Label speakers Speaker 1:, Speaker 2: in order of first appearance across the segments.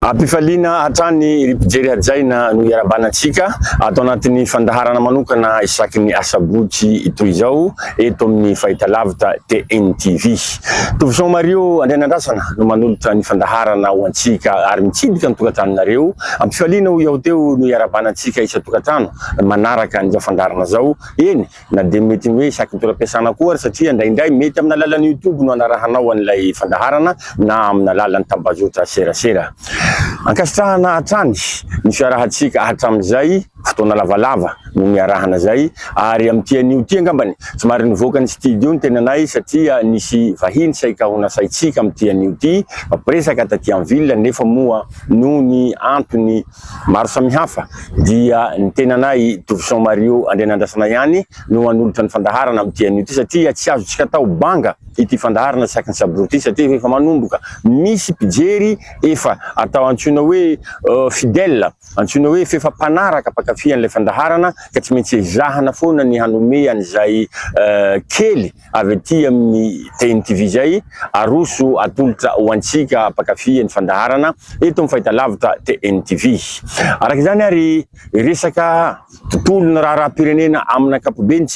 Speaker 1: Ampifaliana hatrany ripijery hajaina no iarabanantsika atao anatin'ny fandaharana manokana isaky ny asabotsy toy izao eto amin'ny fahitalavitra TNTV. Toviso Mario Andrianandrasana no manolotra ny fandaharana ho antsika ary mitsidika ny tokantranonareo. Ampifaliana ho iaho teo no iarabanantsika isa tokantrano manaraka an'izao fandaharana zao. Eny na de mety hoe isaky ny toram-piasana koa ary satria indraindray mety amin'ny alalan'ny YouTube no anarahanao an'ilay fandaharana na amin'ny alalan'ny tambazotra serasera. Ankasitrahana hatrany ny fiarahantsika hatramin'izay fotoana lavalava no miarahana zay ary amin'ity anio ty angambany somary nivoaka ny studio ny tenanay satria nisy vahiny saikahona saitsika amin'ity anio ty mampiresaka taty amin'ny ville nefa moa noho ny antony maro samihafa dia ny tenanay Toviso Mario Andrianandrasana ihany no anolotra ny fandaharana amin'ity anio ty satria tsy azotsika atao banga ity fandaharana isaky ny sabroty satria efa manomboka misy mpijery efa atao antsoina hoe fidèle antsoina hoe fefampanaraka mpakafy an'ilay fandaharana ka tsy maintsy ezahana foana ny hanome an'izay kely avy aty amin'ny TNTV zay aroso atolotra ho antsika mpakafy ny fandaharana eto amin'ny fahitalavitra TNTV. Araka izany ary resaka tontolo ny raharaha-pirenena amin'ny ankapobeny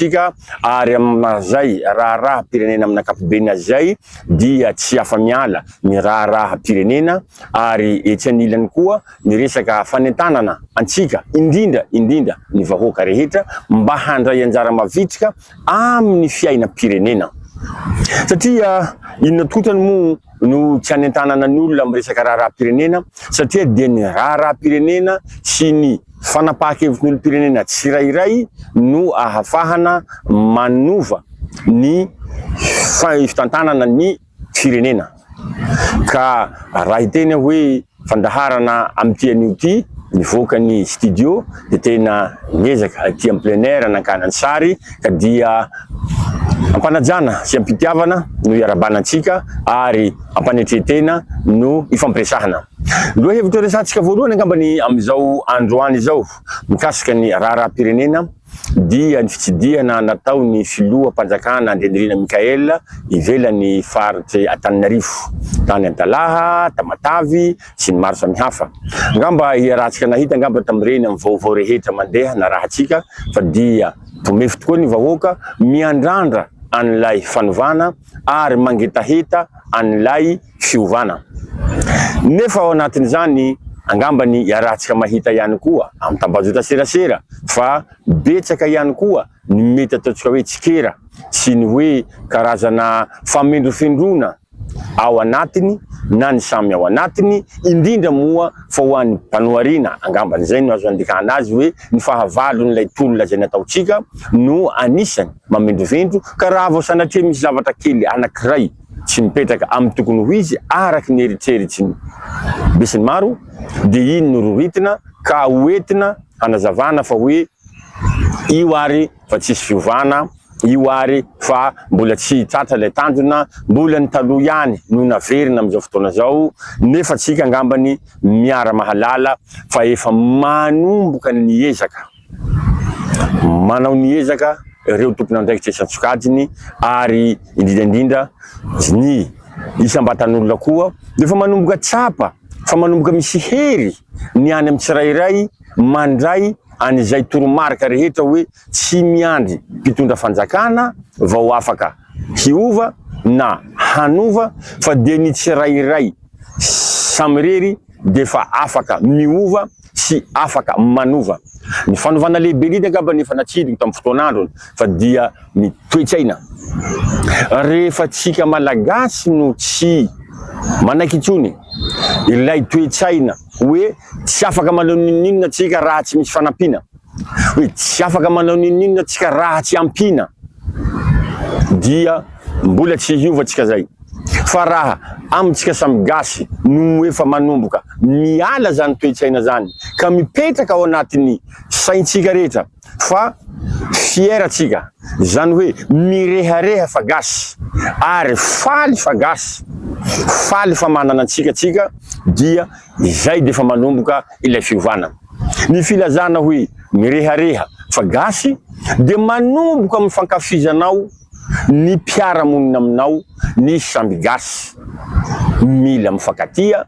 Speaker 1: ary amin'izay raharaha-pirenena amin'ny ankapobeny zay dia tsy afa-miala ny raharaha-pirenena ary etsy anilany koa ny resaka fanentanana antsika indrindra ny vahoaka rehetra mba handray anjara mavitrika amin'ny fiainam-pirenena. Satria inona tokotrany moa no tsy hanentanana ny olona amin'ny resaka raharaha-pirenena satria dia ny raharaha-pirenena sy ny fanapahan-kevitrin'olom-pirenena tsirairay no ahafahana manova ny fitantanana ny firenena. Ka raha hiteny hoe fandaharana amin'ity anio ty nivoaka ny studio de tena miezaka aty amin'ny plein air nankanany sary ka dia ampanajana sy ampitiavana no iarabanantsika ary ampanetretena no ifampiresahana. Loha hevitra resantsika voalohany angambany amin'izao androany izao mikasika ny raharaha-pirenena dia ny fitsidihana natao ny filoham-panjakana Andrinirina Mikaela ivelan'ny faritry Antananarivo tany Antalaha, Tamatavy sy ny maro samihafa. Ngamba iarahantsika nahita ngamba tamin'ireny amin'ny vaovao rehetra mandeha na rahantsika fa dia tomefy tokoa ny vahoaka miandrandra an'ilay fanovana ary mangetaheta an'ilay fiovana. Nefa ao anatin'izany angambany iarahantsika mahita ihany koa amin'ny tambazotra serasera fa betsaka ihany koa ny mety ataontsika hoe tsikera sy ny hoe karazana famendrofendrona ao anatiny na ny samy ao anatiny indrindra moa fa ho an'ny mpanoarina angambany zay no azo andikana azy hoe ny fahavalon'ilay tolona zay nataotsika no anisany mamendrovendro ka raha vao sanatria misy zavatra kely anankiray tsy mipetraka amin'ny tokony ho izy araky ny eritseritsy ny besiny maro dia iny no roritina ka hoentina hanazavana fa hoe io ary fa tsisy fiovana, io ary fa mbola tsy tratra ilay tanjona, mbola ny taloha ihany no naverina amin'izao fotoana zao nefa tsika angambany miara mahalala fa efa manomboka ny ezaka manao ny ezaka ireo tompon'andraikitra isan-tsokajiny ary indrindra ny isam-batan'olona koa efa manomboka tsapa fa manomboka misy hery ny any amin'ny tsirairay mandray an'izay toromarika rehetra hoe tsy miandry mpitondra fanjakana vao afaka hiova na hanova fa dia ny tsirairay samirery de fa afaka miova sy afaka manova. Ny fanovana lehibe lity angamba nefa natsidiko tamin'ny fotoan'androny fa dia ny toe-tsaina. Rehefa tsika malagasy no tsy manaiky intsony ilay toe-tsaina hoe tsy afaka manao ninona tsika raha tsy misy fanampiana, hoe tsy afaka manao ninona tsika raha tsy ampina dia mbola tsy hiova tsika zay. Fa raha amintsika samy gasy no efa manomboka miala zany toe-tsaina zany ka mipetraka ao anatin'ny saintsika rehetra fa fieratsika zany hoe mirehareha fa gasy ary faly fa gasy, faly fa manana tsika dia izay de fa manomboka ilay fiovana. Ny filazana hoe mirehareha fa gasy de manomboka amin'ny fankafizanao ny mpiara-monina aminao ny samby gasy mila mifankatia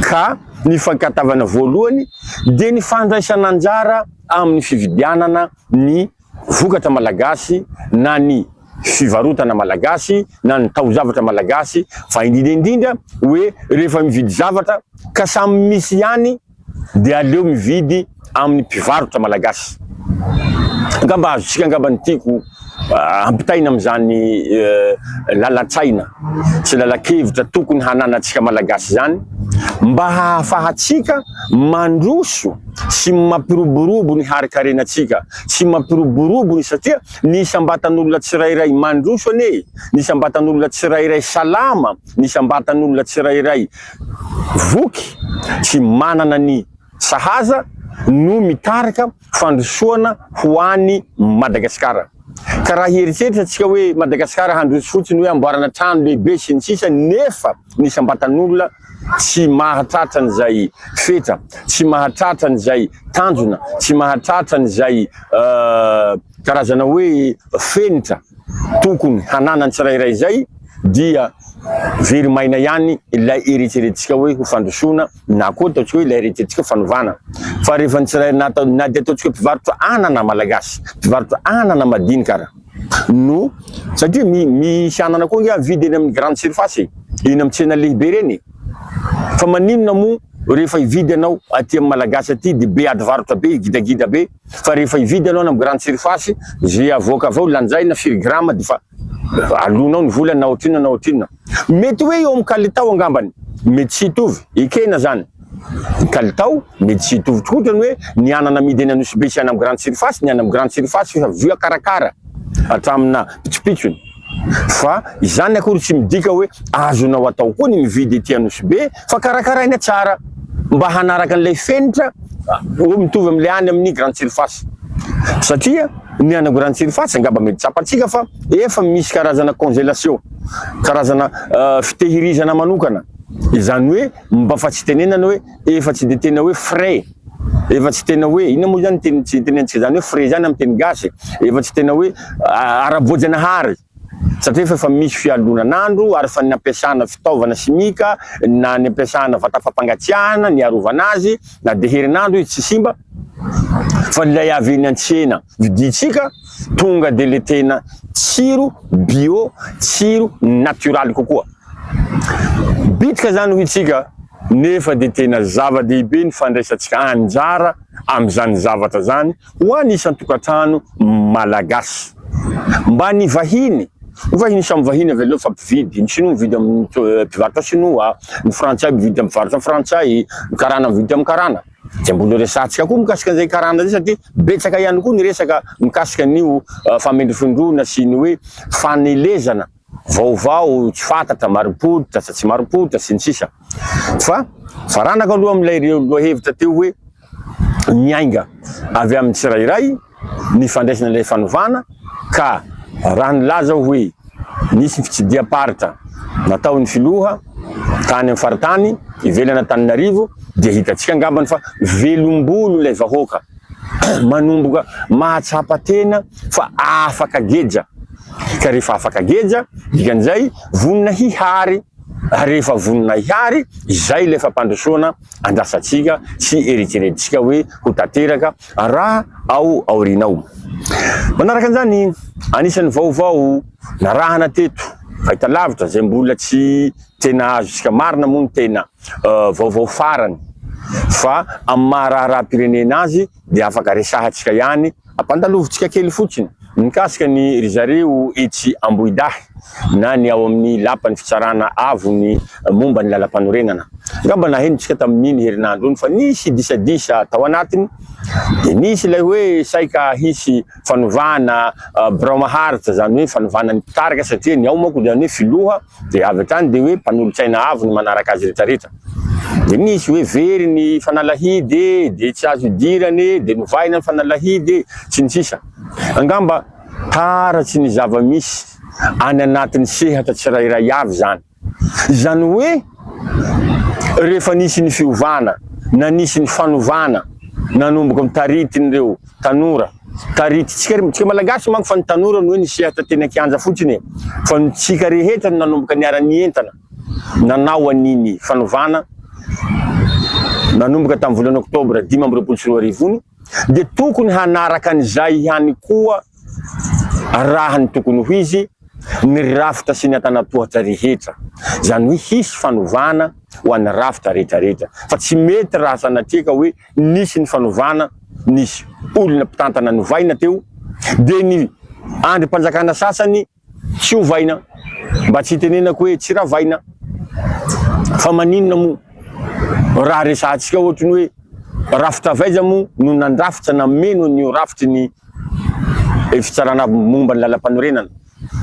Speaker 1: ka ny fankatavana voalohany de ny fandraisana anjara amin'ny fividianana ny vokatra malagasy na ny fivarotana malagasy na ny taozavatra malagasy, fa indrindra hoe rehefa mividy zavatra ka samy misy ihany de aleo mividy amin'ny mpivarotra malagasy. Ngamba azontsika ngamba ny tiako ampitaina am'izany lalatsaina sy lalakevitra tokony hananatsika malagasy zany mba hahafahatsika mandroso sy mampiroborobo ny harikarenatsika, sy mampiroborobo ny satria ny sambatan'olona tsirairay mandroso ane, ny sambatan'olona tsirairay salama, ny sambatan'olona tsirairay voky sy manana ny sahaza no mitarika fandrosoana ho an'ny Madagasikara. Ka raha heritreritra atsika hoe Madagasikara handroso fotsiny hoe amboarana trano lehibe sy ny sisa, nefa ny sambatan'olona tsy mahatratra an'izay feta, tsy mahatratra an'izay tanjona, tsy mahatratra an'izay karazana hoe fenitra tokony hananany tsirairay zay, dia very maina ihany ilay eritreretintsika hoe ho fandrosoana na koa ataontsika hoe ilay eritreretintsika fanovana. Fa rehefa ny tsirairay na de ataontsika mpivarotra anana malagasy, mpivarotra anana madinika no satria misy anana koa ngia vidy eny amin'ny grande surface eny amin'ny tsena lehibe reny. Fa maninona mo rehefa ividy anao aty amin'ny malagasy aty de be ady varotra be, gidagida be, fa rehefa ividy anao amin'ny grande surface ze avoaka avao lanjaina filigrama de fa alonao ny volana na ohatrina na ohatrina. Mety hoe eo amin'ny kalitao angambany mety tsy hitovy, ekena zany ny kalitao mety tsy hitovy tokoa, ohatrany hoe ny anana amidy eny Anosibe sy any amin'ny grande surface, ny any amin'ny grande surface fa via karakara hatramina pitsopitsony. Fa izany akory tsy midika hoe azonao atao koa ny mividy ety Anosibe fa karakaraina tsara mba hanaraka an'ilay fenitra mitovy amin'ilay any amin'ny grande surface. Satria ny any grande surface angamba mety tsapatsika fa efa misy karazana congélation, karazana fitehirizana manokana. Izany hoe mba fa tsy tenenana hoe efa tsy de tena hoe frais, efa tsy tena hoe ina moa zany tenentsika zany hoe frais zany amin'ny teny gasy, efa tsy tena hoe ara-boajanahary, satria efa misy fialonan'andro ary fa ny ampiasana fitaovana simika na ny ampiasana vata fampangatsiahana ny arovana azy na de herinandro izy tsy simba, fa ilay avy eny an-tsena viditsika tonga de le tena tsiro bio, tsiro naturaly kokoa. Bitika zany ho itsika, nefa de tena zava-dehibe ny fandraisantsika anjara am'izany zavatra zany ho anisan'ny tokantrano malagasy. Mba ny vahiny samy vahiny avy aleo fa mpividy, ny sinoa mividy amin'ny mpivarotra sinoa, ny frantsay mividy amin'ny mpivarotra frantsay, ny karana mividy amin'ny karana. De mbola resantsika koa mikasika an'izay karana zay satria betsaka ihany koa ny resaka mikasika an'io famendrifondrona sy ny hoe fanelezana vaovao tsy fantatra, marim-pototra sa tsy marim-pototra sy ny sisa. Fa faranaka aloha amin'ilay lohahevitra teo hoe miainga avy amin'ny tsirairay ny fandraisana ilay fanovana, ka raha nilaza hoe nisy fitsidiam-paritra nataon'ny filoha tany amin'ny faritany ivelana Antananarivo, de hitatsika angambany fa velombolo ilay vahoaka manomboka mahatsapa tena fa afaka geja. Ka rehefa afaka geja dikan'izay vonina hihary, rehefa vonina hihary izay le fampandrosoana andrasatsika sy eritreretintsika hoe ho tanteraka raha ao aorinao. Manaraka an'izany anisan'ny vaovao narahana teto fahitalavitra zay mbola tsy tena azontsika marina moa ny tena vaovao farany, fa amin'ny maharaharam-pirenena azy de afaka resahatsika ihany, ampandalovintsika kely fotsiny mikasika ny ry zareo etsy Ambohidahy na ny ao amin'ny lapan'ny fitsarana avo ny momba ny lalam-panorenana. Ngamba nahenontsika tamin'iny herinandro iny fa nisy disadisa tao anatiny, de nisy ilay hoe saika hisy fanovana birao maharitra, zany hoe fanovana ny mpitarika satria ny ao manko zany hoe filoha de avy hatrany de hoe mpanolotsaina avo ny manaraka azy rehetrarehetra. De nisy hoe very ny fanalahidy de tsy azo idirany de novaina ny fanalahidy sy ny sisa. Angamba taratsy ny zava-misy any anatin'ny sehatra tsirairay avy zany. Zany hoe rehefa nisy ny fiovana na nisy ny fanovana nanomboka amin'ny taritin'ireo tanora, taritsika malagasy manko fa ny tanora no hoe ny sehatra tena kianja fotsiny, fa ny tsika rehetra nanomboka niara-ny entana nanao an'iny fanovana nanomboka tamin'ny volana Oktobra 2024 de tokony hanaraka an'izay ihany koa raha ny tokony ho izy ny rafitra sy ny antanatohatra rehetra. Zany hoe hisy fanovana ho an'ny rafitra rehetrarehetra. Fa tsy mety raha sanatreka hoe nisy ny fanovana, nisy olona mpitantana novaina teo, de ny andrim-panjakana sasany tsy hovaina. Mba tsy tenenako hoe tsy ravaina. Fa maninona mo raha resahatsika ohatrany hoe rafitra vaiza mo no nandrafitra nameno ny rafitry ny fitsarana momba ny lalam-panorenana.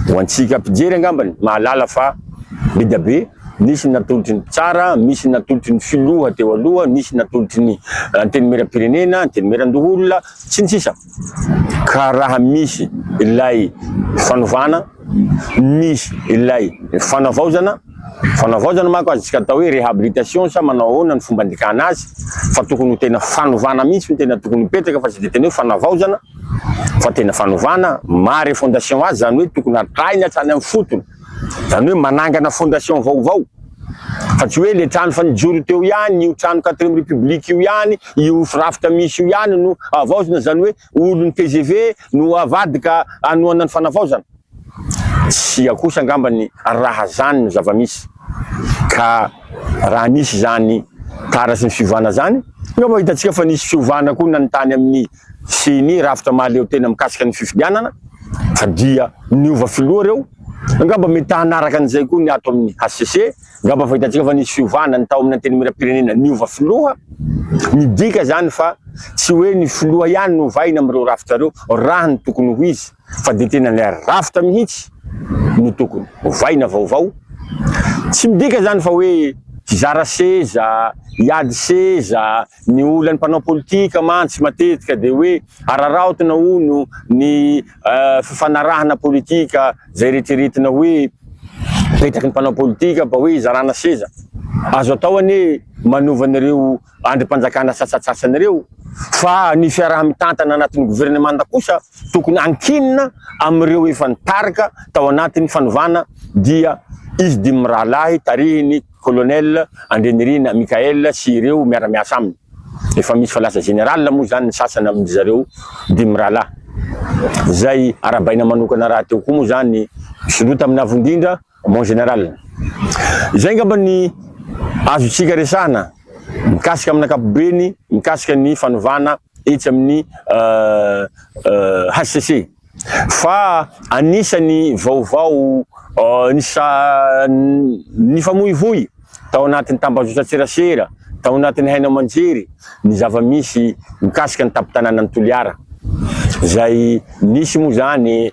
Speaker 1: Ho antsika mpijery angambany mahalala fa be dia be, nisy natolotry ny mpitsara, misy natolotry ny filoha teo aloha, nisy natolotry ny antenimieram-pirenena, antenimieran-doholona, sy ny sisa. Ka raha misy ilay fanovana, misy ilay fanavaozana mako azontsika atao hoe réhabilitation sa manao ahoana ny fomba andikana azy, fa tokony ho tena fanovana mihitsy ny tena tokony mipetraka, fa tsy de tena hoe fanavaozana fa tena fanovana. Mare fondation azy, zany hoe tokony atrahina hatrany amin'ny fotony, zany hoe manangana fondation vaovao, fa tsy hoe le trano fa nijoro teo ihany, io trano 4e république io ihany, io rafitra misy io ihany no avaozana, zany hoe olon'ny TGV no avadika anoana ny fanavaozana. Tsy akosa angambany raha zany no zava-misy. Ka raha nisy zany tara sy ny fivana zany, ngamba hitantsika fa nisy fiovana koa nanontany amin'ny siny rafitra mahaleo tena mikasika ny fifidianana, fa dia niova filoha reo. Ngamba mety hanaraka an'izay koa ny ato amin'ny HCC, ngamba fa hitantsika fa nisy fiovana ny tao amin'ny antenimieram-pirenena niova filoha. Midika zany fa tsy hoe ny filoha ihany no vaina amin'ireo rafitra reo, raha ny tokony ho izy, fa de tena ny rafitra mihitsy no tokony vaina vaovao. Tsy midika zany fa hoe zara seza, iady seza, ny olany mpanao politika mantsy matetika de hoe araraotina ono ny fifanarahana politika zay rehetrarehetina hoe petraky ny mpanao politika mba hoe zarana seza. Azo atao ane manovan'ireo andrim-panjakana sasatsasan'ireo, fa ny fiaraha-mitantana anatin'ny gouvernement kosa tokony ankinina amin'ireo efa nitarika tao anatin'ny fanovana, dia izy dimy rahalahy tarihiny colonel Andrenirina Mikael sy ireo miara-miasa aminy. Efa misy fa lasa général moa zany ny sasany amin'ny zareo dimy rahalahy. Zay arabaina manokana raha teo koa moa zany solota amin'ny avondindra mon général. Zay ngamba ny azotsika resahana mikasika amin'ny ankapobeny, mikasika ny fanovana etsy amin'ny HCC. Fa anisany vaovao ny famoivoy tao anatin'ny tambazotra-tserasera, tao anatin'ny haina manjery, ny zava-misy mikasika ny tapitanana ny Toliara. Zay nisy moa zany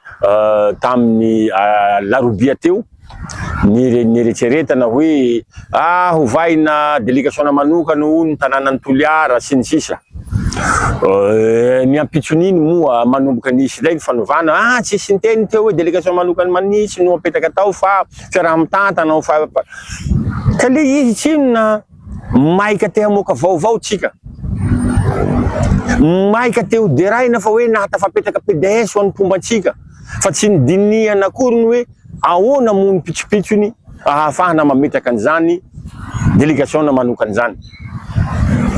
Speaker 1: tamin'ny larobia teo, nieretseretana hoe hovaina délégation manokana ho ny tanàna ny Toliara sy ny sisa. Ny ampitsoniny moa manomboka nisy ilay ny fanovana, tsisy niteny teo hoe délégation manokany manisy no apetaka tao fa fiaraha-mitantana fa ka le izy tsinona maika te hamoaka vaovao tsika, maika te ho deraina fa hoe nahatafapetraka PDS ho an'ny mpombantsika, fa tsy nidinihana akory hoe ahoana mo ny pitsopitsony ahafahana mametraka an'izany délégation manokany zany.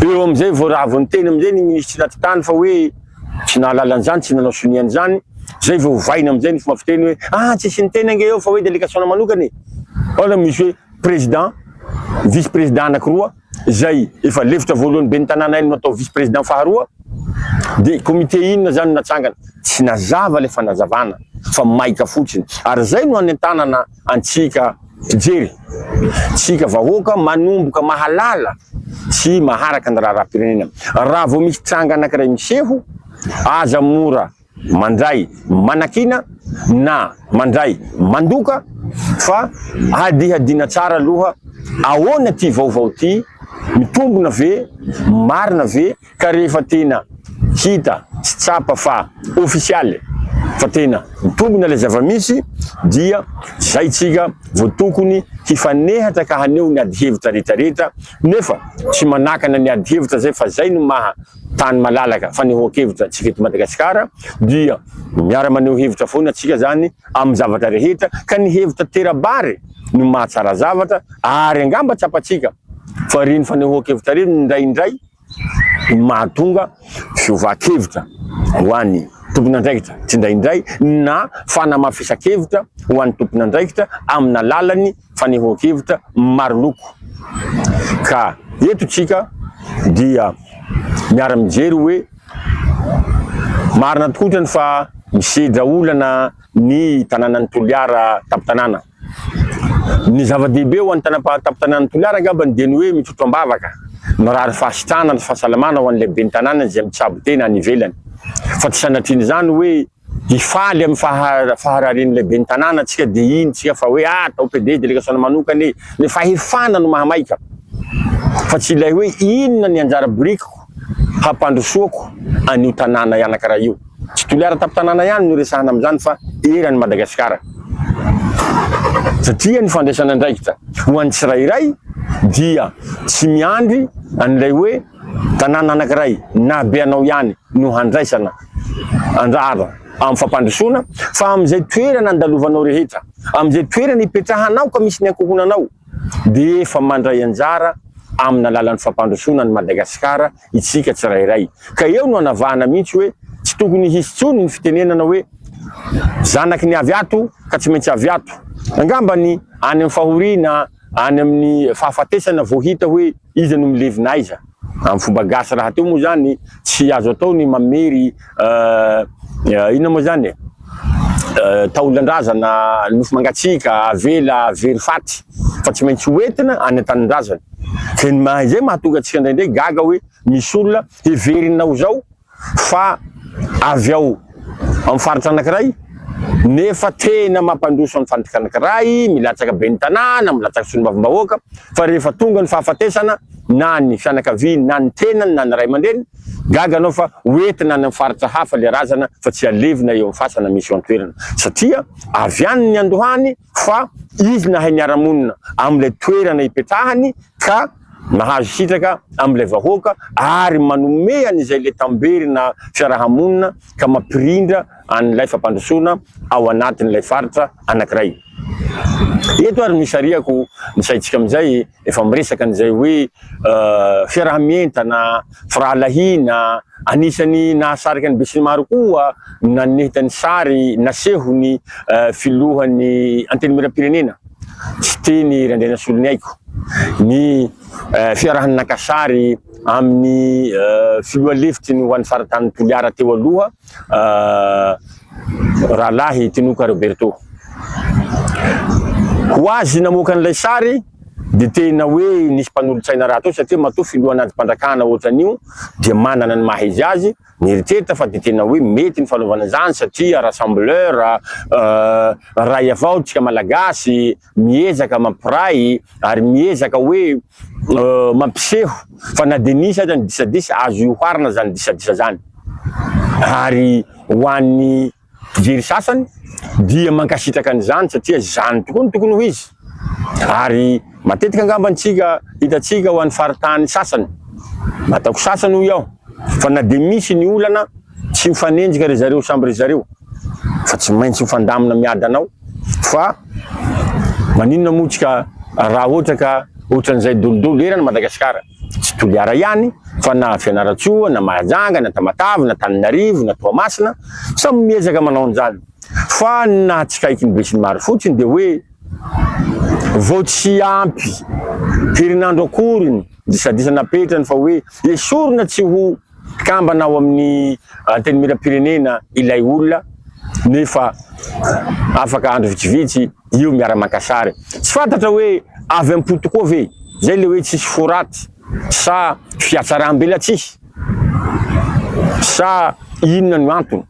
Speaker 1: Eo amizay vao raha vao niteny amizay ny ministre natitany fa hoe tsy nahalala an'izany, tsy nanao soniany zany, zay vao vaina amizay ny fomba fiteny hoe tsisy niteny ange eo fa hoe délégation manokany. Ola misy hoe président, vice président anakiroa, zay efa lefitra voalohany be ny tanàna iny no atao vice président faharoa, de comité inona zany natsangana. Tsy nazava le fanazavana fa maika fotsiny. Ary zay no anentanana antsika mpijery, tsika vahoaka manomboka mahalala tsy maharaka ny raharaham-pirenena. Raha vao misy tranga anankiray miseho, aza mora mandray manakina na mandray mandoka, fa hadihadina tsara aloha ahoana ty vaovao ty, mitombona ve, marina ve, ka rehefa tena hita tsy tsapa fa ofisialy fa tena mitombona le zava-misy, dia zay tsika vao tokony hifanehatra ka haneo ny ady hevitra rehetrarehetra, nefa tsy manakana ny ady hevitra zay fa zay no maha tany malalaka fanehoan-kevitra tsika eto Madagasikara, dia miara maneho hevitra foana tsika zany amin'ny zavatra rehetra, ka ny hevitra terabary no mahatsara zavatra, ary angamba tsapatsika fa reny fanehoan-kevitra reny indraindray mahatonga fiovan-kevitra ho an'ny tompon'andraikitra tsy indraindray na fanamafisakevitra ho an'ny tompon'andraikitra amin'ny alalany fanehoan-kevitra maro loko. Ka eto tsika dia miara-mijery hoe marina tokotrany fa misedra olana ny tanànan'ny Toliara Tapitanàna. Ny zava-dehibe ho an'ny tapitanàn'ny Toliara angambany dia ny hoe mitrotro ambavaka, mirary fahasitrana ny fahasalamana ho an'ilay ben'ny tanàna izay mitsabo tena any ivelany. Fa tsy sanatriany zany hoe hifaly amin'ny fahararian'ilay ben'ny tanàna tsika dia iny tsika fa hoe atao PD délégation manokany ny fahefana no mahamaika. Fa tsy ilay hoe inona ny anjara borikiko hampandrosoako an'io tanàna anankiray io. Tsy Toliara Tapitanàna ihany no resahana amin'izany fa eran'ny Madagasikara. Satria ny fandraisan'andraikitra ho an'ny tsirairay dia tsy miandry an'ilay hoe tanàna anankiray na be anao ihany no handraisana andrara amin'ny fampandrosoana, fa amin'izay toerana andalovanao rehetra, amin'izay toerana ipetrahanao ka misy ny ankohonanao, dia efa mandray anjara amin'ny alalan'ny fampandrosoana ny Madagasikara itsika tsirairay. Ka eo no anavahana mihitsy hoe tsy tokony hisy tsony ny fitenenana hoe zanaky ny avy ato ka tsy maintsy avy ato. Angambany any amin'ny fahoriana, any amin'ny fahafatesana vao hita hoe iza no milevina aiza. Amin'ny fomba gasy raha teo moa zany tsy azo atao ny mamery inona moa zany taolan-drazana nofo mangatsika avela very faty, fa tsy maintsy hoentina any an-tanindrazana. Ka ny mahazay mahatonga antsika indraindray gaga hoe misy olona heverinao zao fa avy ao amin'ny faritra anankiray nefa tena mampandroso amin'ny faritra anankiray, milatsaka ben'ny tanàna, milatsaka solombavam-bahoaka, fa rehefa tonga ny fahafatesana na ny fianakaviany na ny tenany na ny ray aman-dreny, gaga anao fa hoentina any amin'ny faritra hafa le razana fa tsy alevina eo amin'ny fasana misy eo an-toerana. Satria avy any ny andohany fa izy nahay niara-monina amin'ilay toerana ipetrahany ka nahazo sitraka amin'ilay vahoaka ary manome an'izay le tamberina fiarahamonina ka mampirindra an'ilay fampandrosoana ao anatin'ilay faritra anankiray. Eto ary misariako ny saitsika amin'izay efa miresaka an'izay hoe fiarahamientana, firahalahiana, anisany nahasarika ny Besinimaro koa nanehitany sary nasehony filohan'ny antenimiram-pirenena. Tsy teny Randriana Solony aiko ny fiarahany nakasary amin'ny filoha lefitry ny ho an'ny faratany Toliara teo aloha rahalahy Tinoka Roberto. Ho azy namoaka an'ilay sary dia tena hoe nisy mpanolontsaina raha tao satria matoa filoha anaty-mpandrakana ohatran'io dia manana ny maha izy azy nieritreritra fa dia tena hoe mety ny fanaovana izany satria rassembleur ray avao tsika malagasy miezaka mampiray ary miezaka hoe mampiseho fa na dia nisy aza ny disadisa azo ioharina zany disadisa zany. Ary ho an'ny mpijery sasany dia mankasitraka an'izany satria zany tokoa no tokony ho izy. Ary matetika angambantsika hitatsika ho an'ny faritany sasany matako sasany hoy aho fa na dia misy ny olana tsy mifanenjika ry zareo samby ry zareo fa tsy maintsy mifandamina miady anao. Fa maninona motsika raha ohatra ka ohatran'izay dolodolo erany Madagasikara tsy Toliara ihany fa na Fianaratsoa na Mahajanga na Tamatavy na Taninarivo na Toamasina samy miezaka manao an'izany. Fa na tsy kaiky ny Besinimaro fotsiny dia hoe vao tsy ampy herinandro akoriny disadisa napetrany fa hoe esorina tsy ho kambana ao amin'ny antenimiram-pirenena ilay olona nefa afaka andro vitsivitsy io miara-makasary. Tsy fantatra hoe avy am-poto koa ve zay le hoe tsisy foraty sa fiatsaram-bela tsisy sa inona no antony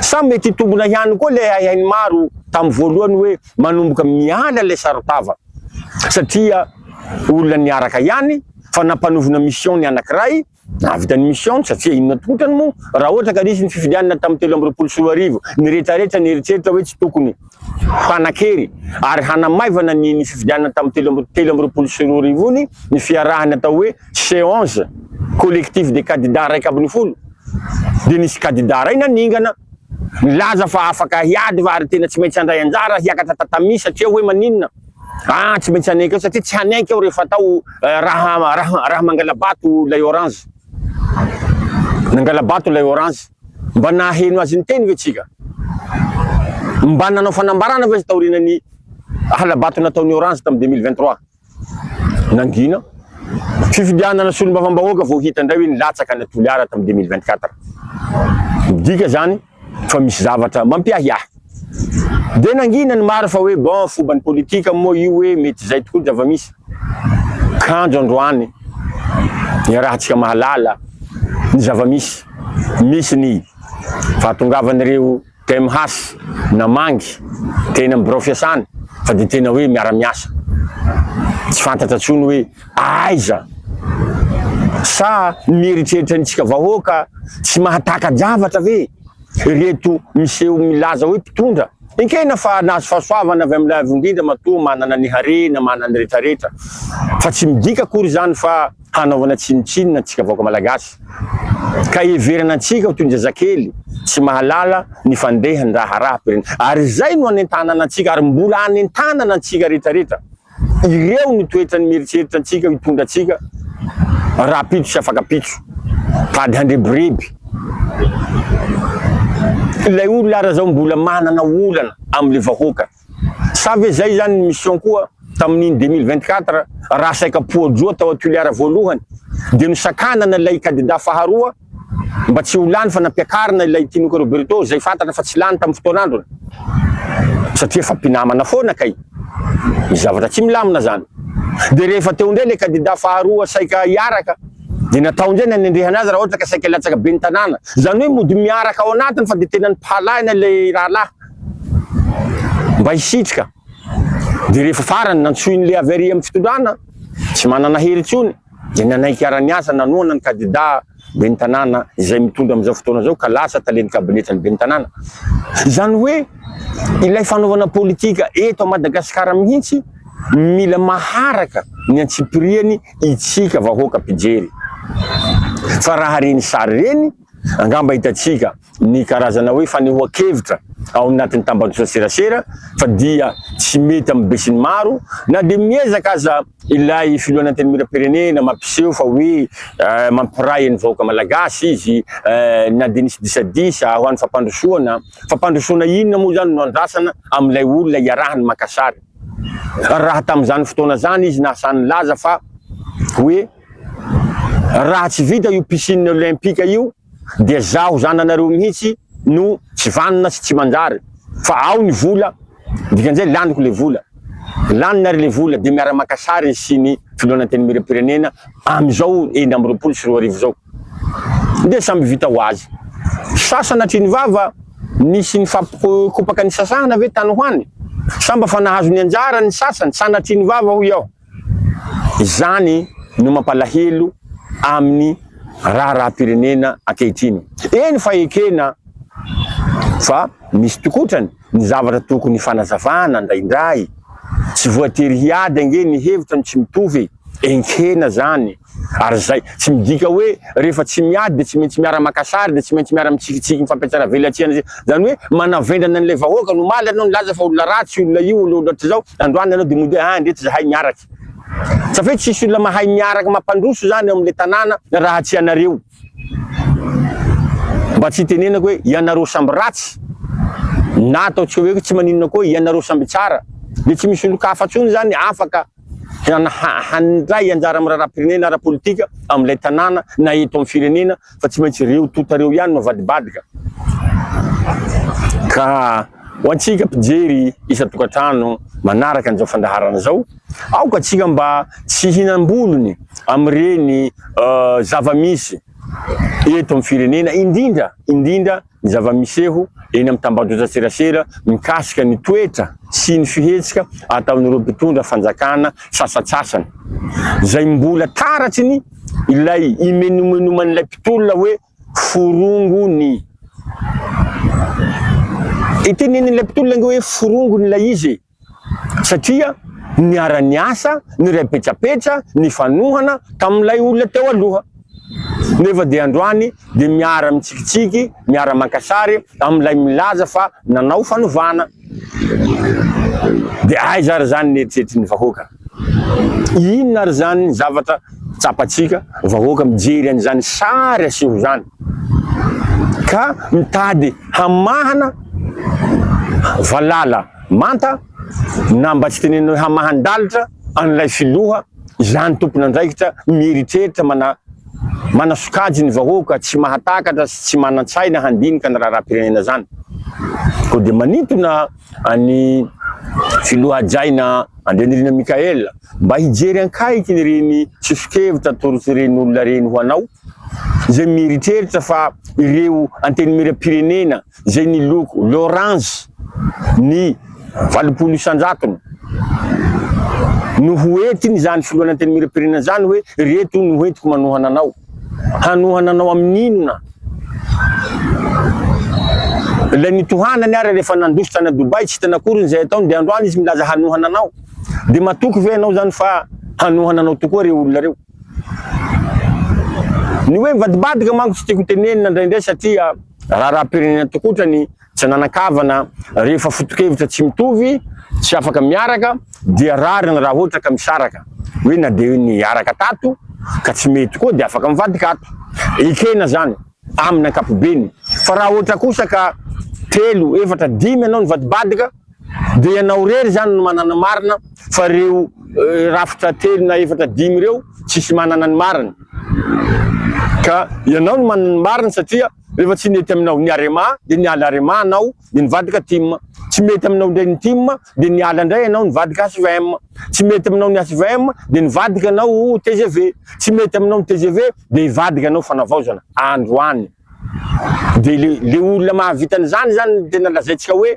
Speaker 1: sa mety tombona ihany koa le hainy maro tamin'ny voalohany hoe manomboka miala le sarotava satria olona niaraka ihany fa nampanovina mission ny anankiray navitany mission satria inona tokotrany moa raha ohatra ka nisy ny fifidianana tamin'ny 3 ny rehetrarehetra nieritreritra hoe tsy tokony hanakery ary hanamaivana ny fifidianana tamin'ny 3 ny fiarahana atao hoe séance collectif des candidats raiky ambin'ny folo dia nisy candidat ray naningana milaza fa afaka hiady va ary tena tsy maintsy andray anjara hiakatra tatami satria hoe maninona Tsy maintsy anaiky eo satria tsy anaiky eo rehefa atao raha mangala-bato lay orange. Nangala-bato lay orange. Mba naheno azy ny teny ve tsika? Mba nanao fanambarana ve taorinany hala-bato nataony orange tamy 2023? Nangina. Fifidianana solom-bavam-bahoaka vao hitandray hoe nilatsaka ny Toliara tamy 2024. Midika zany fa misy zavatra mampiahiahy. De nangina ny maro fa hoe bon fomban'ny politika moa io hoe mety zay tokoa zava-misy. Kanjo androany ny rahatsika mahalala ny zava-misy. Misy ny fahatongavan'ireo TMH namangy tena mbirao fiasany fa de tena hoe miara-miasa. Tsy fantatra tsony hoe aiza sa mieritreritra antsika vahoaka tsy mahataka javatra ve reto miseho milaza hoe mpitondra. Enkena fa nahazo fahasoavana avy amin'ny lavindrindra matoa manana ny harena, manana ny rehetrarehetra. Fa tsy midika akory zany fa hanaovana tsinitsinina antsika vahoaka malagasy. Ka heverana antsika ho toy ny zazakely tsy mahalala ny fandehany raha ary zay no anentanana antsika ary mbola anentanana antsika rehetrarehetra. Ireo ny toetra ny mieritreritra antsika hitondra antsika raha pitso sy afaka pitso tady handrebireby. Ilay olona ara zao mbola manana olana amle vahoaka. Sa ve zay zany ny mission koa tamin'ny 2024 raha saika-poadroa tao Toliara voalohany de nosakanana ilay candidat faharoa mba tsy ho lany fa nampiakarina ilay Tinoka Roberto zay fantana fa tsy lany tamy fotoan'androny satria fa mpinamana foana kay zavatra tsy milamina zany. De rehefa teo ndray le candidat faharoa saika hiaraka de natao ndray nanendrehana azy raha ohatra ka saika latsaka be ny tanàna zany hoe mody miaraka ao anatiny fa de tena ny pahalahina le rahalahy mba hisitrika. De rehefa farany nantsoiny le avery amin'ny fitondrana tsy manana hery tsony de nanaiky ara-niasa nanoana ny candidat be ny tanàna izay mitondra am'izao fotoana zao ka lasa taleny kabinetrany be ny tanàna. Zany hoe ilay fanaovana politika eto a Madagasikara mihitsy mila maharaka ny antsipiriany itsika vahoaka mpijery. Fa raha reny sary reny angamba hitatsika ny karazana hoe fanehoan-kevitra ao anatin'ny tambajotry serasera fa dia tsy mety amin'ny besiny maro na de miezaka aza ilay filoana teny miram-pirenena mampiseho fa hoe mampiray ny vahoaka malagasy izy na de nisy disadisa ho an'ny fampandrosoana inona moa zany no andrasana amin'ilay olona iarahany makasary. Raha tam'izany fotoana zany izy nasany laza fa hoe raha tsy vita io piscine olympique io dia zaho zananareo mihitsy no tsy vanina sy tsy manjary fa ao ny vola dikan'izay laniko le vola lanina ary le vola de miara makasary sy ny filoana teny miram-pirenena am'izao 20 sy 20 zao de samby vita ho azy. Sasana triny vava nisy ny fampikopaka ny sasana ve tany hoany samba fa nahazo ny anjara ny sasany sanatriny vava ho iaho. Zany no mampalahelo amin'ny raha-pirenena ankehitriny. Eny fa ekena fa misy tokotrany ny zavatra tokony fanazavana ndraindray tsy voatery hiady ange ny hevitra no tsy mitovy enkena zany. Ary zay tsy midika hoe rehefa tsy miady de tsy maintsy miara makasary de tsy maintsy miara mitsikitsiky mifampiatsara velatsiana zany hoe manavendrana an'ilay vahoaka no maly anao nilaza fa olona ratsy olona io olona zao androany anao de mody ndreto zahay miaraky. Sa fe tsisy olona mahay miaraky mampandroso zany am'le tanàna raha tsy anareo. Mba tsy tenenako hoe ianareo samby ratsy na ataotsika hoe tsy maninona koa ianareo samby tsara de tsy misy olo-kafa tsony zany afaka handray anjara amin'ny raha-pirenena ara-politika am'ilay tanàna na eto amin'ny firenena fa tsy maintsy reo totareo ihany no vadibadika. Ka ho antsika mpijery isa-tokantrano manaraka an'izao fandaharana zao aoka atsika mba tsy hinam-bolony am'ireny zava-misy eto amin'ny firenena indrindra ny zava-miseho eny amin'ny tambajotry serasera mikasika ny toetra sy ny fihetsika ataon'ireo mpitondra fanjakana sasatsasany zay mbola taratsiny ilay imenomenovan'ilay mpitolona hoe forongony. Itenenin'ilay mpitolona nge hoe forongony ilay izy satria ny ara-niasa ny repetrapetra ny fanohana tamin'ilay olona teo aloha nefa de androany de miara mitsikitsiky miara makasary am'ilay milaza fa nanao fanovana De aiza ary zany neritreritry ny vahoaka. Inona ary zany ny zavatra tsapatsika vahoaka mijery an'izany sary aseho zany, ka mitady hamahana valala manta na mba tsy tenenao hamahan-dalitra an'ilay filoha zany tompon'andraikitra mieritreritra mana sokajy ny vahoaka tsy mahatakatra sy tsy manan-tsaina handinika ny raharaham-pirenena zany. Ko de manintona any filohajaina Andrianirina Mikaela mba hijery ankaiky reny sosokevitra torotsiren'olona reny ho anao, zay mieritreritra fa ireo antenimieram-pirenena zay ny loko l'orange ny 20 isanjatony no hoentiny zany filohan'ny antenimieram-pirenena zany hoe reto no hoentiko manohana anao. Hanohana anao amin'inona? Ilay nitohanany ary rehefa nandositra tany Dubai tsy tanakory zay ataony de androany izy milaza hanohana anao. De matoky ve anao zany fa hanohana anao tokoa reo olona reo? Ny hoe mivadibadika manko tsy tiako tenenina ndraindray satria raharaham-pirenena tokotrany tsy nanakavana rehefa fotokevitra tsy mitovy, tsy afaka miaraka dia rariny raha ohatra ka misaraka. Hoe na de ny araka tato ka tsy mety koa de afaka mivadika ato. Ekena zany amin'ny ankapobeny. Fa raha ohatra kosa ka 3, 4, 5 anao nivadibadika de ianao rery zany no manana marina fa reo rafitra 3 na 4, 5 reo tsisy manana ny marina. Ka ianao no manana ny marina satria rehefa tsy mety aminao ny Arema de niala Arema anao de nivadika team. Tsy mety aminao ndray ny team de niala ndray anao nivadika HVM. Tsy mety aminao ny HVM de nivadika anao TGV. Tsy mety aminao ny TGV de ivadika anao fanavaozana androany. De le olona mahavitany zany tena lazaitsika hoe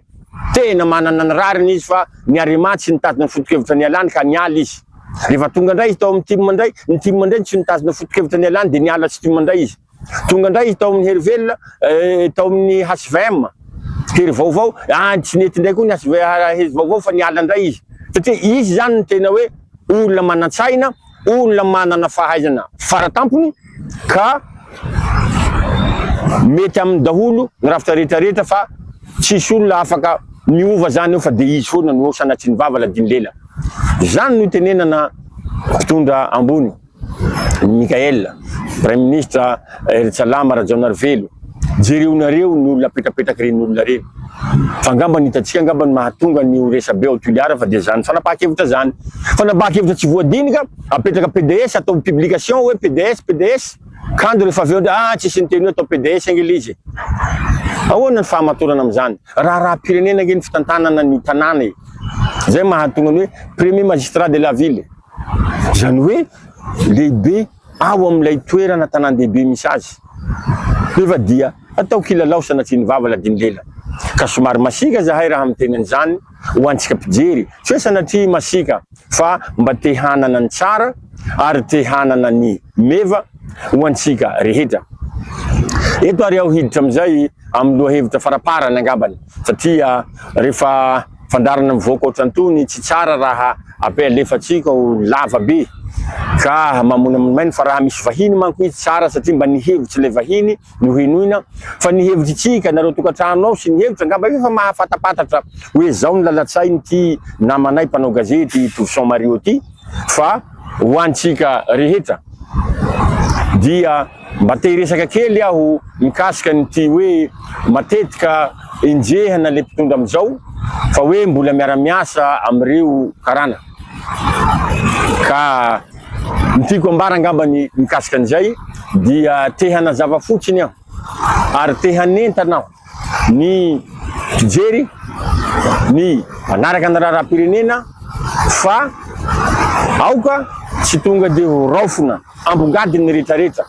Speaker 1: tena manana ny rariny izy fa ny Arema tsy nitazona fotokevitra ny alany ka niala izy. Rehefa tonga ndray izy tao amin'ny team ndray, ny team ndray tsy nitazona fotokevitra ny alany de niala tsy team ndray izy. Tonga ndray izy tao amin'ny Hervelona, tao amin'ny HVM, hery vaovao, tsy nety ndray koa ny hery vaovao fa niala ndray izy. Satria izy zany ny tena hoe olona manan-tsaina, olona manana fahaizana faratampony ka mety amin'ny daholo ny rafitra rehetrarehetra fa tsisy olona afaka miova zany eo fa de izy foana no sanatry ny vava ladiny lela. Zany no tenenana mpitondra ambony Mikaela, Prime Ministre Eritsalama Rajaonarivelo. Jereonareo ny olona petrapetraky reny olona reny. Fa angamba nitatsika angamba ny mahatonga ny resabe autiliara fa de zany fanapahan-kevitra zany. Fanapahan-kevitra tsy voadinika, apetraka PDS atao publication hoe PDS kando rehefa aveo tsisy niteny hoe atao PDS angely izy. Ahoana ny fahamatorana am'zany? Raharaham-pirenena nge ny fitantanana ny tanàna. Zay mahatonga ny hoe premier magistrat de la ville. Zany hoe lehibe ao amin'ilay toerana tanan-dehibe misy azy. Nefa dia atao kilalao sanatry ny vava ladiny lela. Ka somary masika zahay raha miteny an'izany ho antsika mpijery. Tsy hoe sanatria masika fa mba te hanana ny tsara ary te hanana ny meva ho antsika rehetra. Eto ary aho hiditra amizay amin'ny lohahevitra faraparany angambany satria rehefa fandarana mivoaka ohatrantony tsy tsara raha ampialefatsika ho lava be ka mamonamonainy fa raha misy vahiny manko izy tsara satria mba nihevitsy le vahiny nohinoina fa nihevitsy tsika nareo tokantrano ao sy nihevitra angamba efa mahafatapatatra hoe zao ny lalatsainy ty namanay mpanao gazety Toussaint Mario ty fa ho antsika rehetra dia mba te hiresaka kely aho mikasika nyty hoe matetika injehana le mpitondra amizao fa hoe mbola miara-miasa amireo karana ka nitiko ambara angamba ny mikasika an'izay dia te hanazava fotsiny aho ary te hanentana aho ny mpijery ny manaraka ny raharaham-pirenena fa aoka tsy tonga de ho raofona ambongadiny rehetrarehetra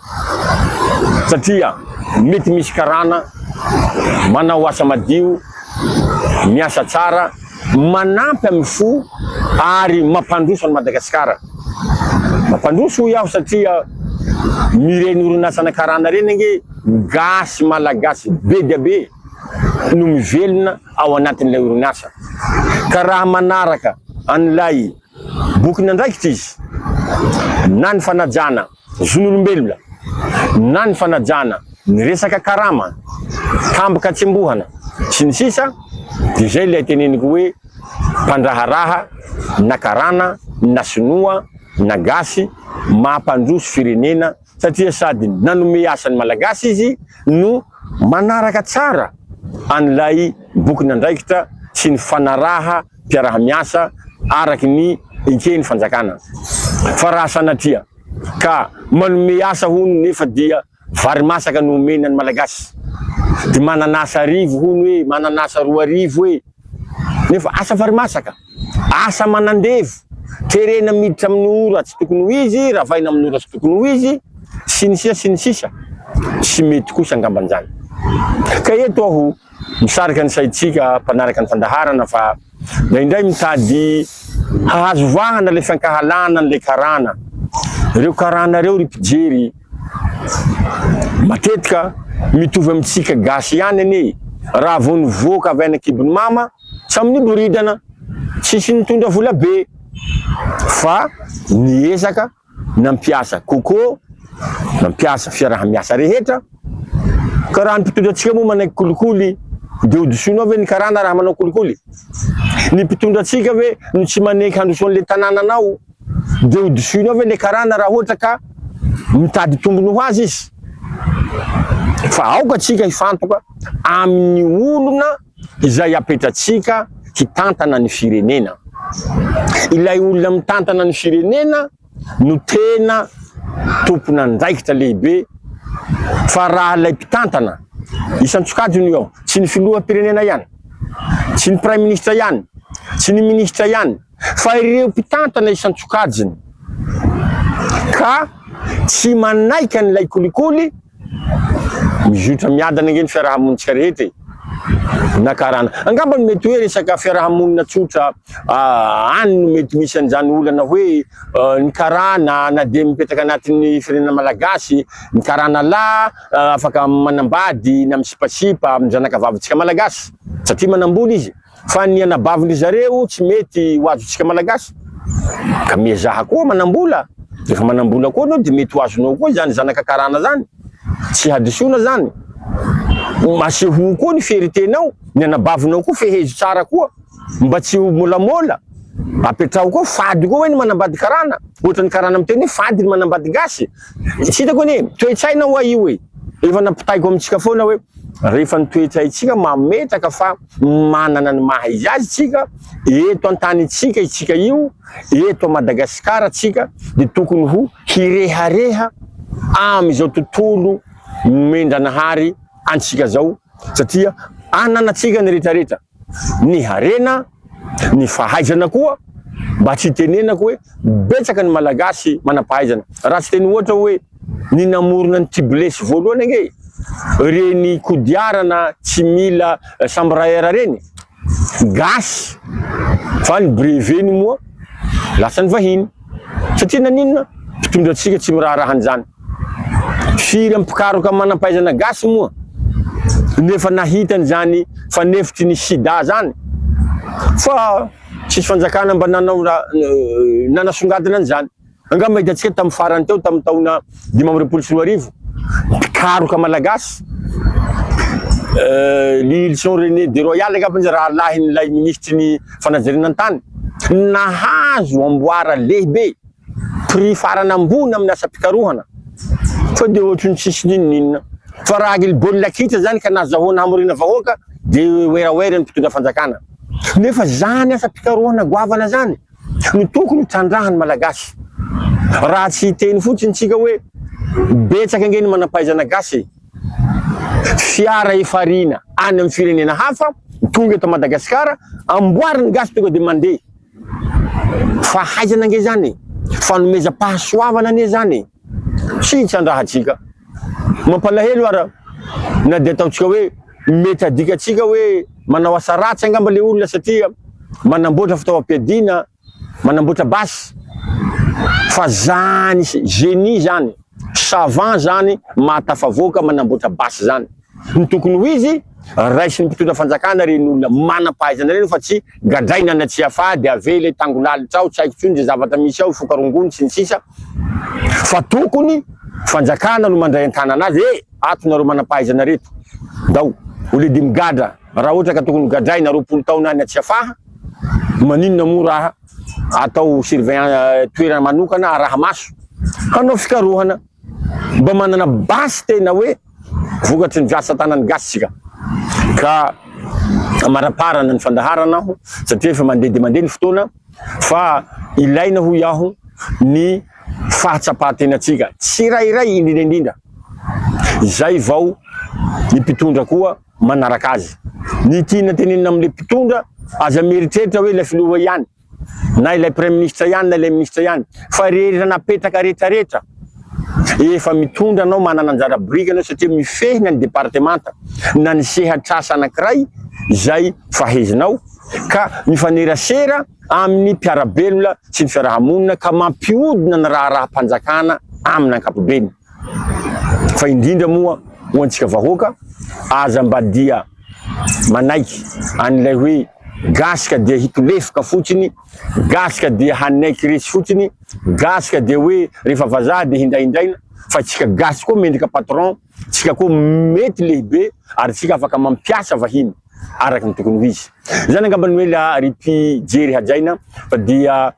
Speaker 1: satria mety misy karana manao asa madio miasa tsara manampy amin'ny fo ary mampandroso any Madagasikara. Mampandroso iaho satria mireny orinasana karana reny nge gasy malagasy be dia be no mivelona ao anatin'ilay orinasa. Ka raha manaraka an'ilay bokiny andraikitra izy na ny fanajana zon'olombelona na ny fanajana ny resaka karama, tambaka tsimbohana sy ny sisa, de zay ilay teneniko hoe mpandraharaha na karana na sinoa na gasy mampandroso firenena, satria sady nanome asany malagasy izy no manaraka tsara an'ilay boky nandraikitra sy ny fanaraha mpiarahamiasa araky ny ikeny fanjakana. Fa raha sanatria ka manome asa hono nefa dia vary masaka no omenany malagasy, de mananasa arivo hono hoe, mananasa 2 arivo hoe, nefa asa vary masaka, asa manandevo, terena miditra amin'ny ora tsy tokony ho izy, ravaina amin'ny ora tsy tokony ho izy, sy ny sisa, tsy mety kosa angamban'izany. Ka eto aho misarika ny saitsika mpanaraka ny fandaharana fa indraindray mitady hahazo vahana le fiankahalana le karana. Reo karana reo ry mpijery matetika mitovy amitsika gasy ihany ane, raha vao nivoaka avy any akibony mama samy niboridana, tsisy nitondra vola be, fa niezaka nampiasa kokô, nampiasa fiarahamiasa rehetra. Ka raha ny mpitondratsika moa manaiky kolikoly, de hodisoinao ve ny karana raha manao kolikoly? Ny mpitondratsika ve no tsy maneky handrosoan'le tanànanao, de hodisoinao ve le karana raha ohatra ka mitady tombony ho azy izy? Fa aoka tsika hifantoka amin'ny olona izay apetratsika hitantana ny firenena. Ilay olona mitantana ny firenena no tena tompona andraikitra lehibe, fa raha lay mpitantana isan-tsokajiny io, tsy ny filoham-pirenena ihany, tsy ny prime ministre ihany, tsy ny ministre ihany, fa ireo mpitantana isan-tsokajiny ka tsy manaiky an'ilay kolikoly, mizotra miadana ngeny fiarahamonitsika rehetra na karana. Angamba mety hoe resaka fiarahamonina tsotra any no mety misy an'izany olana hoe ny karana na de mipetraka anatin'ny firenena malagasy, ny karana la afaka manambady na misipasipa amin'ny zanakavavitsika malagasy satria manambola izy, fa ny anabavindry zareo tsy mety ho azotsika malagasy. Ka miazaha koa manambola, rehefa manambola koa anao de mety ho azonao koa zany zanaka karana zany, tsy hadisona zany. Maseho koa ny fieritenao, ny anabavinao koa fehezo tsara koa, mba tsy ho molamola. Apetrao koa fady koa hoe ny manambady karana, ohatra ny karana miteny hoe fady ny manambady gasy. Tsy hitako anie, toe-tsaina hoa io hoe, efa nampitaiko amitsika foana hoe rehefa ny toe-tsaitsika mametraka fa manana ny maha izy azy tsika, eto an-tanitsika itsika io, eto a Madagasikara tsika, de tokony ho hirehareha am'izao tontolo mendranahary antsika zao, satria ananatsika ny rehetrarehetra, ny harena, ny fahaizana koa, mba tsy tenenako hoe betsaka ny malagasy manampahaizana. Raha tsy teny ohatra hoe ny namorona ny tiblesy voalohany ange, reny kodiarana tsy mila chambraera reny, gasy, fa ny breveny moa lasa ny vahiny, satria naninona mpitondratsika tsy miraharahan'izany. Firy ampikaroka manampahaizana gasy moa nefa nahitany zany fanefitry ny sida zany, fa tsisy fanjakana mba nanasongadina an'izany. Angamba hitantsika tamin'ny farany teo tamin'ny taona 2024 mpikaroka malagasy, l'île Saint René de Royal angamba raha lahin'ilay ministry ny fanajariana an-tany, nahazo amboara lehibe, prix farany ambony amin'ny asa mpikarohana, fa de ohatrany tsisy ninona. Fa raha gny baolina kitra zany ka nazahoana hamorina vahoaka de oeraoera ny mpitondra fanjakana. Nefa zany asa mpikarohana goavana zany no tokony trandrahany malagasy. Raha tsy teny fotsiny tsika hoe betsaka ngeny manampahaizana gasy, fiara efarina any amin'ny firenena hafa tonga eto Madagasikara, amboariny gasy tonga de mandeha. Fa haizana nge zany, fanomeza-pahasoavana ane zany, tsy trandrahatsika. Mampalahelo ara na de ataotsika hoe mety adikatsika hoe manao asa ratsy angamba le olona satria manamboatra fitaovam-piadina, manamboatra basy, fa zany génie zany, savant zany mahatafavoaka manamboatra basy zany. Ny tokony ho izy raisiny mpitondra fanjakana reny olona manam-pahaizana reny, fa tsy gadraina anaty afady avele tangolalitra ao, tsy haiko tsony ze zavatra misy ao, fokarongony sy ny sisa, fa tokony fanjakana no mandray an-tana anazy, ato nareo manam-pahaizana reto dao ho le migadra raha ohatra ka tokony gadraina 20 taona any Atsiafaha, maninona mo raha atao surveillant toerana manokana raha maso hanao fikarohana mba manana basy tena hoe vokatry ny viasa tanany gasitsika ka maraparana ny fandaharana aho satria efa mandeha ny fotoana fa ilaina ho iaho ny fahatsapatenantsika tsy rairay indrindra izay vao ny mpitondra koa manaraka azy ny tiana tenenina amile mpitondra aza mieritreritra hoe ilay filoha ihany na ilay premier ministre ihany na ilay ministre ihany fa rehetra napetraka rehetrarehetra efa mitondra anao manana anjara brika anao satria mifehina ny departemanta na ny sehatrasa anankiray izay fahezinao ka mifanerasera amin'ny mpiarabelona sy ny fiarahamonina ka mampiodina ny raha-panjakana amin'ny ankapobeny. Fa indrindra moa ho antsika vahoaka aza mba dia manaiky an'ilay hoe gasika dia hitolefoka fotsiny, gasika dia hanaiky resy fotsiny, gasika dia hoe rehefa vazaha dia hindraindraina, fa tsika gasy koa mendrika patron, tsika koa mety lehibe ary tsika afaka mampiasa vahiny araka ny tokony ho izy. Zany angamba ny hoe la ripy jery hajaina fa dia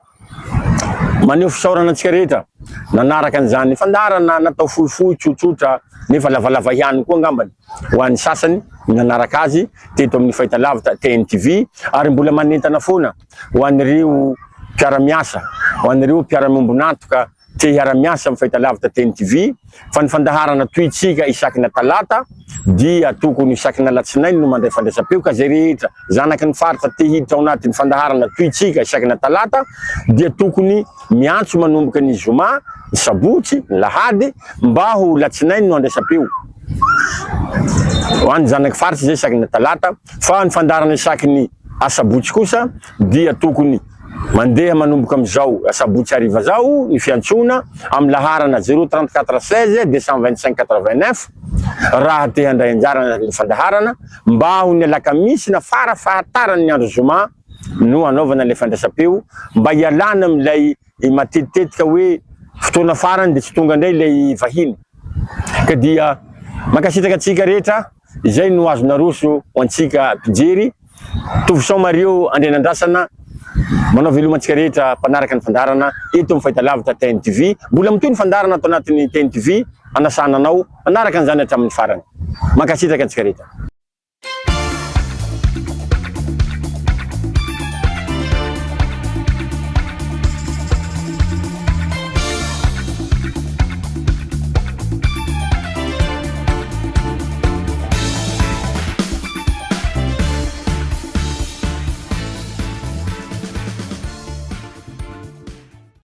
Speaker 1: maneho fisaorana antsika rehetra nanaraka an'izany fandaharana natao fohifohy tsotsotra nefa lavalava ihany koa angambany ho an'ny sasany nanaraka azy teto amin'ny fahitalavitra TNTV ary mbola manentana foana ho an'ireo mpiara-miasa, ho an'ireo mpiara-miombonantoka te hiara-miasa amin'ny fahitalavitra TNTV fa ny fandaharana toitsika isaky na talata dia tokony isaky na latsinainy no mandray fandraisam-peo ka zay rehetra zanaky ny faritra te hiditra ao anatin'ny fandaharana toitsika isaky na talata dia tokony miantso manomboka ny zoma, ny sabotsy, ny lahady mba ho latsinainy no andraisam-peo. Ho an'ny zanaky faritra zay isaky na talata fa ny fandaharana isaky ny asabotsy kosa dia tokony mandeha manomboka amizao asabotsy hariva zao ny fiantsona amin'ny laharana 034 16 225 89 raha te handray anjara ny fandaharana mba ho ny alakamisy na fahatarany ny andro zoma no anaovana le fandraisam-peo mba hialana amilay matetitetika hoe fotoana farany dia tsy tonga indray ilay vahiny ka dia makasitraka atsika rehetra izay no azona roso ho antsika mpijery toviso Mario Andrenandrasana manao velomantsika rehetra mpanaraka ny fandaharana eto amin'ny fahitalavitra TNTV mbola mitoy ny fandaharana ato anatin'ny TNTV anasana anao manaraka an'izany hatramin'ny farany makasitraka antsika rehetra.